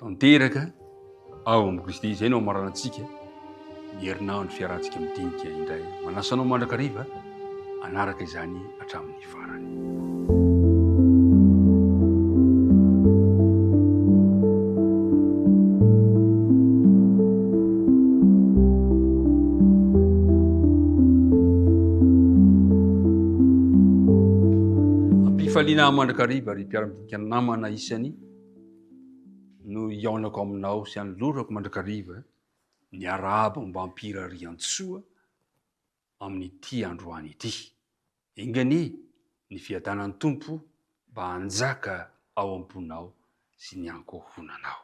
tanteraka ao amin'ny Kristy izay no amaranantsika ny herinandro fiarahantsika midinika indray manasanao mandrakariva anaraka izany hatramin'ny farany. Ampifaliana mandrakariva ary mpiara-midinika namana isany no iaonako aminao sy anolorako mandrakariva ny arahaba mba hampirarian-tsoa amin'ity androany ity. Engany ny fiadanan'ny Tompo mba hanjaka ao am-ponao sy ny ankohonanao.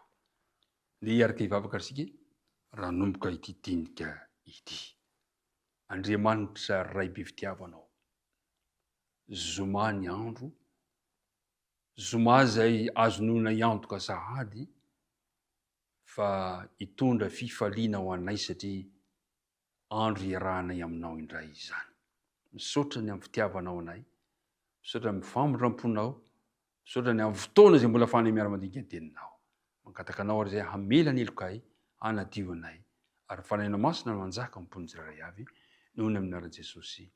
Le iaraka hivavaka arsika raha nomboka ity dinika ity. Andriamanitra ray be fitiavanao, zoma ny andro, zoma zay azonona iantoka sahady fa hitondra fifaliana ho anay satria andro iarahanay aminao indray izany. Misaotra ny amin'ny fitiavanao anay, misaotra ny famondram-ponao, misaotra ny amin'ny fotoana izay mbola fanay miara-mandinika ny teninao. Mankataka anao ary zay hamela ny elokay, hanadio anay, ary fanaina masina no manjaka amin'ny mponina tsirairay avy, noho ny amin'ny anaran'i Jesosy.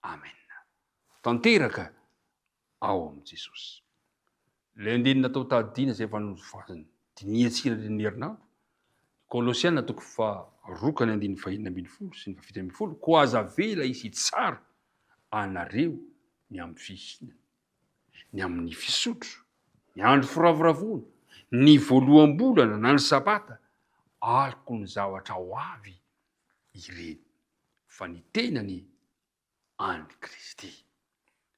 Amen. Tanteraka ao amin'i Jesosy. Le andinina natao tadiana izay efa diniantsika ny herinandro. Kolosiana toko faharokany andiny fahina ambin'ny folo sy ny fafito ambin'ny folo. Ko aza vela isy tsara anareo ny amin'ny fihinana, ny amin'ny fisotro, ny andro firavoravona, ny voaloam-bolana na ny sabata, aloko ny zavatra ho avy ireny, fa ny tenany any Kristy.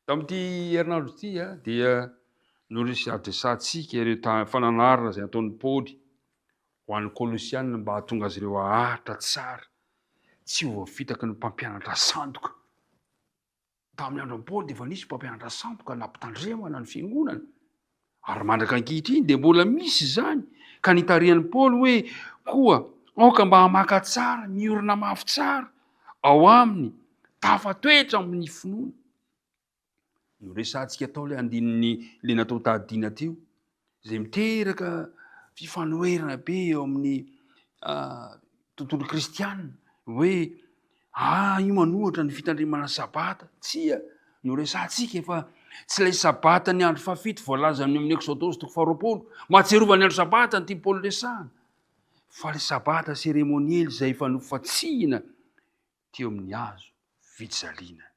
Tamin'ity herinandro ity dia norisy adresantsika ireo fananarana izay nataon'ny Paoly ho an'ny Kolosiana mba hahatonga azy ireo ahatra tsara, tsy ho voafitaky ny mpampianatra sandoka. Tamin'ny andron'ny Paoly dia efa nisy mpampianatra sandoka nampitandremana ny fiangonana, ary mandraka ankehitriny dia mbola misy izany, ka nitarihan'ny Paoly hoe koa aoka mba hamaka tsara, miorina mafy tsara ao aminy, tafatoetra amin'ny finoana. No resantsika tao le andininy le natao tadiana teo, izay miteraka fifanoherana be eo amin'ny tontolo kristianina, hoe io manohatra ny fitandremana sabata. Tsia, no resantsika efa tsy ilay sabata ny andro fafito voalaza amin'ny Exodosy toko faharoapolo, mahatserovana ny andro sabata ny tia Paoly resahana, fa le sabata seremoniely izay efa nofatsihina teo amin'ny hazo fijaliana.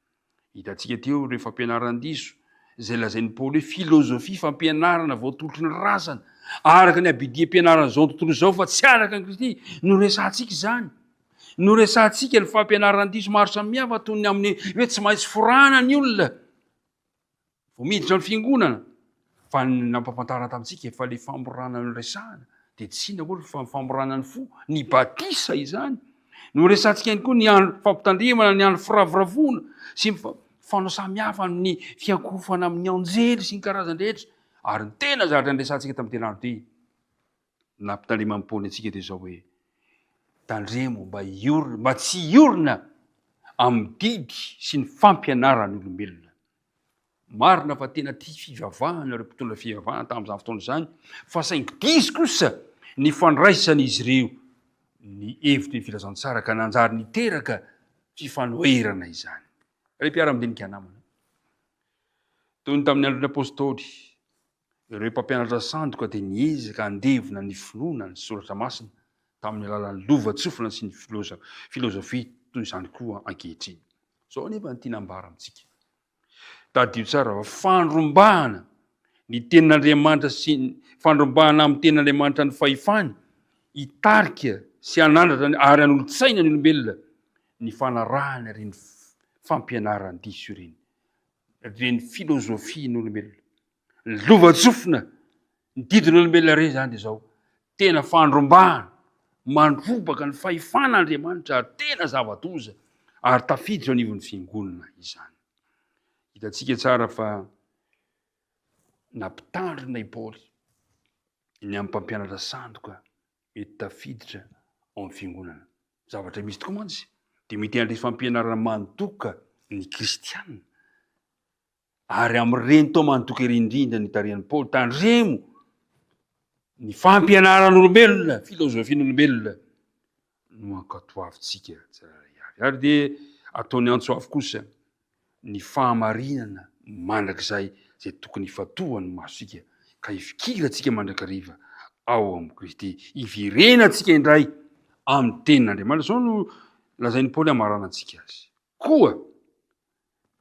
Hitantsika teo rehefa fampianaran-diso izay lazain'ny Paoly hoe filozofia fampianarana voatolotry ny razana, araka ny abidiam-pianarana zao tontolo izao fa tsy araka ny Kristy. No resantsika izany, no resantsika ny fampianaran-diso maro samihafa toy ny amin'ny hoe tsy maintsy forana ny olona vao miditra ny fiangonana, fa nampahafantarana tamintsika efa le famorana ny resahana dia tsy inona moa fa famorana ny fo, ny batisa izany. No resantsika ihany koa ny andro fampitandremana, ny andro firavoravona sy fanao samihafa ny fiankofana amin'ny anjely sy ny karazany rehetra. Ary ny tena zavatra nresantsika tamin'ny tenandro ity, nampitandreman'ny Paoly antsika dia zao hoe tandremo mba tsy hiorina amin'ny didy sy ny fampianarany olombelona. Marina fa tena tia fivavahana ireo mpitondra fivavahana tamin'izany fotoana izany, fa saingy diso kosa ny fandraisan'izy ireo ny hevitry ny filazantsara ka nanjary niteraka fifanoherana izany. Re mpiara-midinika namana, toy ny tamin'ny andron'ny apôstôly, ireo mpampianatra sandoka dia niezaka handevona ny finoana ny soratra masina tamin'ny alalan'ny lova-tsofina sy ny filozofia toy izany koa ankehitriny. Zao nefa ny tinambara amintsika. Tadio tsara fa fandrombahana ny tenin'Andriamanitra sy ny fandrombahana amin'ny tenin'Andriamanitra ny fahefany, hitarika sy hanandratra ary hanolo-tsaina ny olombelona ny fanarahana ireny fampianaran-diso ireny, ireny filozofia ny olombelona, ny lova-tsofina ny didiny olombelona ireny zany dia zao tena fandrombahana mandrobaka ny fahefan'Andriamanitra ary tena zava-doza ary tafiditra ao anivon'ny fiangonana izany. Hitantsika tsara fa nampitandrina i Paoly ny amin'ny mpampianatra sandoka mety tafiditra ao amin'ny fiangonana. Zavatra misy tokoa mantsy dia mety handresy fampianarana mandoka ny kristianina, ary amin'ireny tao mandoka ireny indrindra ny tarihan'ny Paoly tandremo ny fampianaran'olombelona filozofian'olombelona no ankatoavitsika tsirairay avy ary de ataony antsoavy kosa ny fahamarinana mandrakizay zay tokony ifatohany masika ka ifikiratsika mandrakariva ao amin'ny Kristy ivirenatsika indray amin'ny tenin'Andriamanitra zao no lazain'ny Paoly amaranantsika azy koa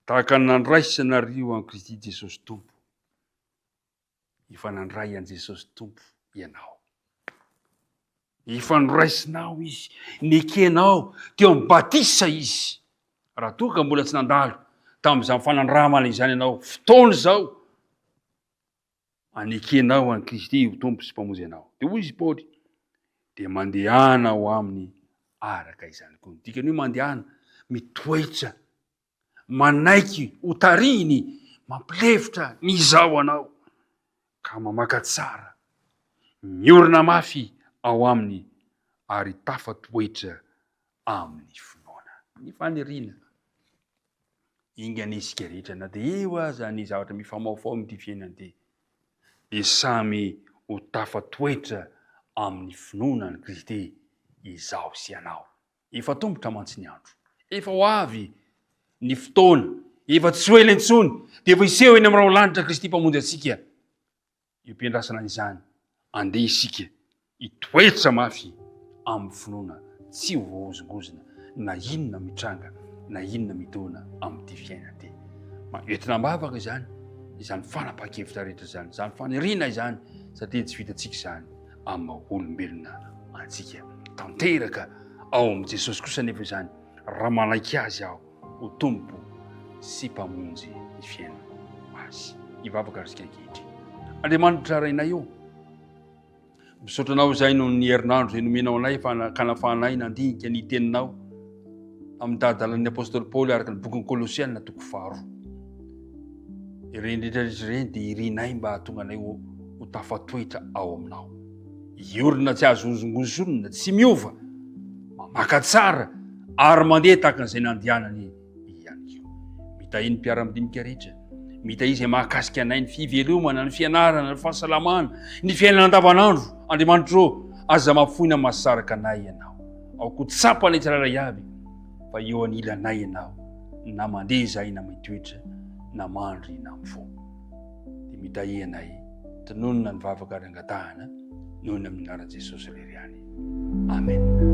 tahaka nandraisanareo an Kristy Jesosy Tompo efa nandray an Jesosy Tompo ianao efa noraisinao izy nekenao teo amin'ny batisa izy raha toa ka mbola tsy nandalo tamin'izany fanandramana izany ianao fotoana zao anekenao an Kristy ho Tompo sy mpamonjy anao de hoy izy Paoly de mandehana ho aminy araka izany koa dikany hoe mandehana mitoetra manaiky ho tariny mampilevitra mizao anao ka mamaka tsara miorina mafy ao aminy ary tafatoetra amin'ny finoana ny faniriana inganisika rehetra na de eo aza ny zavatra mifamaofao amity fiainana de samy ho tafatoetra amin'ny finoana ny Kristy izao sy anao efa tombotra mantsy ny andro efa ho avy ny fotoana efa tsy ho ela intsony de efa iseho eny amin'ny lanitra Kristy mpamonjy atsika impiandrasana izany andeha isika hitoetra mafy amin'ny finoana tsy ho voahozongozona na inona mitranga na inona mitona amin'ity fiainana ty entina mavaka izany fanapa-kevitra rehetra zany faniriana izany satria tsy vitantsika izany amin'ny olombelona antsika tanteraka ao amin'i Jesosy kosa nefa izany raha manaiky azy aho ho Tompo sy mpamonjy ny fiainana azy hivavaka arsika ankehitriny Andriamanitra rainay io misotranao zay no ny herinandro zay nomenao anay kanafanay nandinika ny teninao amin'ny dadalan'ny apôstôly Paoly araka ny bokin'ny Kolosiana toko 4 ireny rehetrarehetra ireny de irinay mba hahatonga anay ho tafatoetra ao aminao iorina tsy azo ozongozonina tsy miova mamaka tsara ary mandeha tahaka an'izay nandianany ihany ko mitahiny mpiara-midinika rehetra mitahy izay mahakasika anay ny fivelomana ny fianarana ny fahasalamana ny fiainana andavanandro Andriamanitra aza mafoina masaraka anay ianao ao ko tsapany tsiraray avy fa eo anilanay ianao na mandeha zay na mitoetra na mandry na mifo de mitahy anay tononona ny vavaka ary angatahana noho ny amin'ny anaran'i Jesosy rery any amen